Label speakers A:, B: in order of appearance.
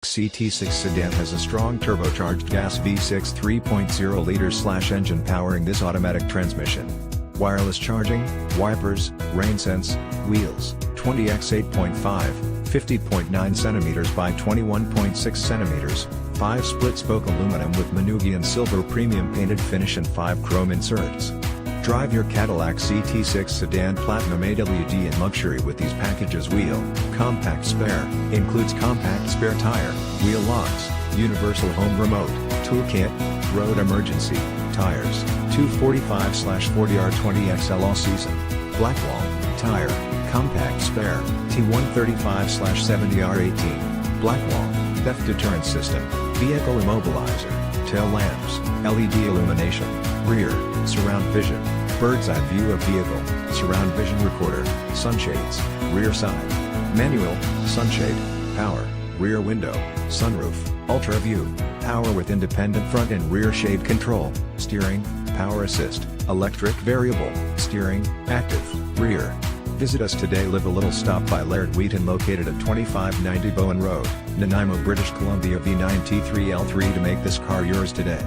A: CT6 Sedan has a strong turbocharged gas V6 3.0 liters/engine powering this automatic transmission. Wireless charging, wipers, Rainsense, wheels, 20x 8.5, 50.9 cm by 21.6 cm, 5 split-spoke aluminum with Manoogian Silver premium painted finish and 5 chrome inserts. Drive your Cadillac CT6 Sedan Platinum AWD in luxury with these packages: wheel, compact spare, includes compact spare tire, wheel locks, universal home remote, toolkit, road emergency, tires, 245/40R20XL all season, blackwall, tire, compact spare, T135/70R18, blackwall, theft-deterrent system, vehicle immobilizer, tail lamps, LED illumination, rear, surround vision, Birdseye view of vehicle, surround vision recorder, sunshades, rear side, manual, sunshade, power, rear window, sunroof, UltraView, power with independent front and rear shade control, steering, power assist, electric variable, steering, active, rear. Visit us today. Live a little. Stop by Laird Wheaton, located at 2590 Bowen Road, Nanaimo, British Columbia V9 T3L3 to make this car yours today.